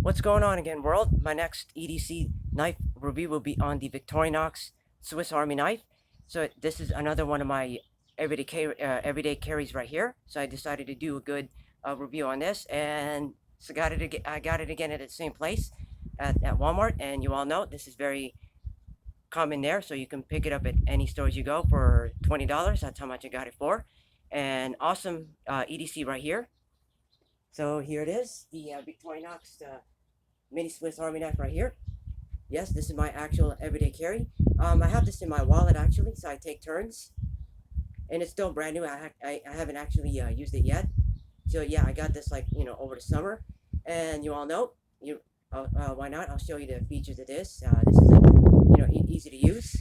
What's going on again, world? My next EDC knife review will be on the Victorinox Swiss Army Knife. So this is another one of my everyday carries right here. So I decided to do a good review on this, and so I got it again at the same place at Walmart. And you all know this is very common there, so you can pick it up at any stores you go for $20. That's how much I got it for. And awesome EDC right here. So here it is, the Victorinox mini Swiss Army knife right here. Yes, this is my actual everyday carry. I have this in my wallet actually, so I take turns, and it's still brand new. I haven't actually used it yet. So yeah, I got this like over the summer, and you all know why not? I'll show you the features of this. This is easy to use.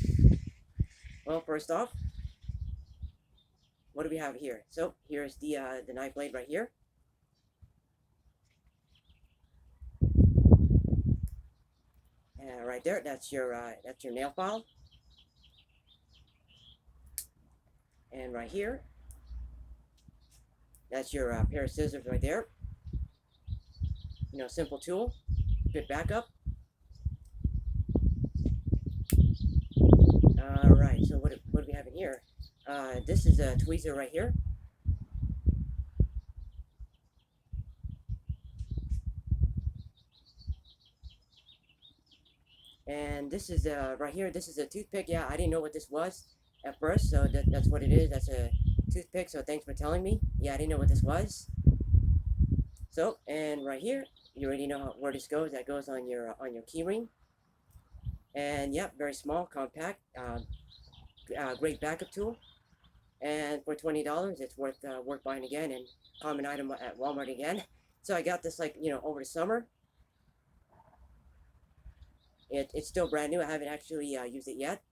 Well, first off, what do we have here? So here's the knife blade right here. Right there, that's your nail file, and right here, that's your pair of scissors right there. Simple tool, good backup. All right, so what do we have in here? This is a tweezer right here. And this is right here, this is a toothpick. Yeah, I didn't know what this was at first, so that's what it is. That's a toothpick, so thanks for telling me. Yeah, I didn't know what this was. So, and right here, you already know where this goes. That goes on your key ring. And yeah, very small, compact, great backup tool. And for $20, it's worth buying again, and common item at Walmart again. So I got this like over the summer. It's still brand new. I haven't actually used it yet.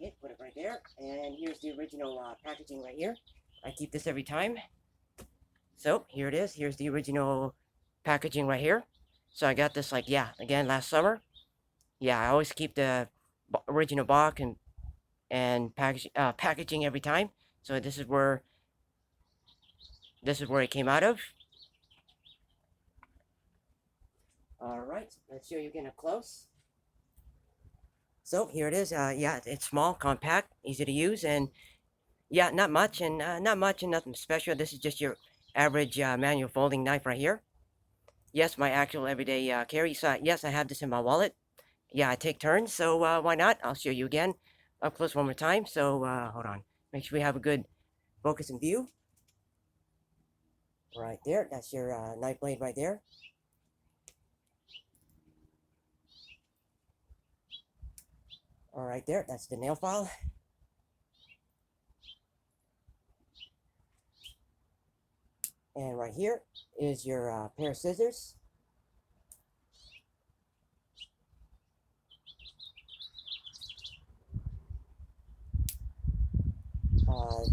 Okay, put it right there, and here's the original packaging right here. I keep this every time. So here it is. Here's the original packaging right here. So I got this like again last summer. Yeah, I always keep the original box and packaging every time. So this is where it came out of. All right, let's show you again up close. So here it is. Yeah, it's small, compact, easy to use, and yeah, not much and nothing special. This is just your average manual folding knife right here. Yes, my actual everyday carry. So yes, I have this in my wallet. Yeah, I take turns, so why not? I'll show you again up close one more time. So hold on, make sure we have a good focus and view. Right there, that's your knife blade right there. All right there, that's the nail file. And right here is your pair of scissors.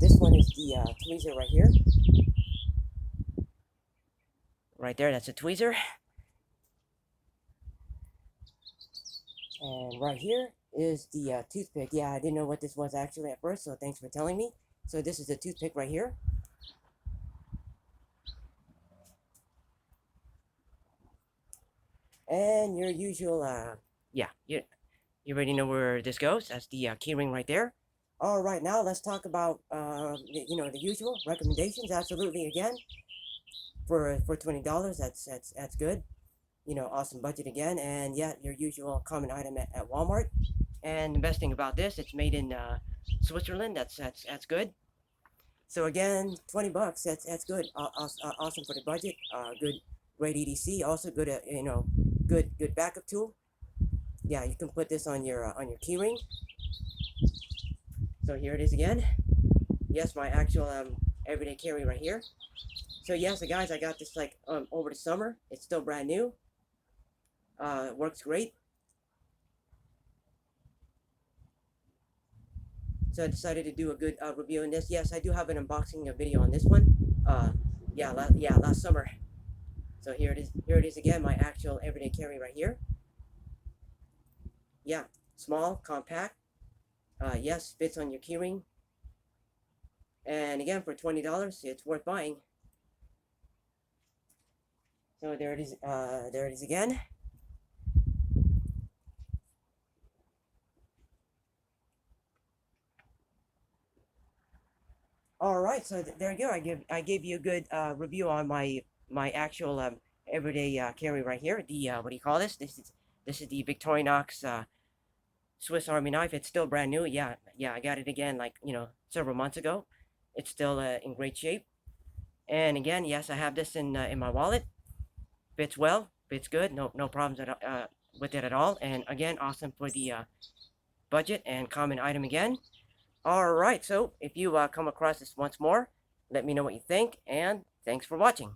This one is the tweezer right here. Right there, that's a tweezer. And right here is the toothpick. Yeah, I didn't know what this was actually at first, so thanks for telling me. So this is the toothpick right here. And your usual, yeah, you already know where this goes. That's the key ring right there. All right, now let's talk about, the usual recommendations. Absolutely, again, for $20, that's good. Awesome budget again, and yeah, your usual common item at Walmart. And the best thing about this, it's made in Switzerland. That's good. So again, $20. That's good. Awesome for the budget. Good, great EDC. Also good, good backup tool. Yeah, you can put this on your keyring. So here it is again. Yes, my actual everyday carry right here. So yes, guys, I got this like over the summer. It's still brand new. Works great. So I decided to do a good review on this. Yes, I do have an unboxing video on this one. Last summer. So here it is. Here it is again. My actual everyday carry right here. Yeah, small, compact. Yes, fits on your keyring. And again, for $20, it's worth buying. So there it is. There it is again. All right, so there you go. I gave you a good review on my actual everyday carry right here. The what do you call this? This is the Victorinox Swiss Army knife. It's still brand new. Yeah, I got it again like several months ago. It's still in great shape. And again, yes, I have this in my wallet. Fits well, fits good. No problems with it at all. And again, awesome for the budget and common item again. All right, so if you come across this once more, let me know what you think, and thanks for watching.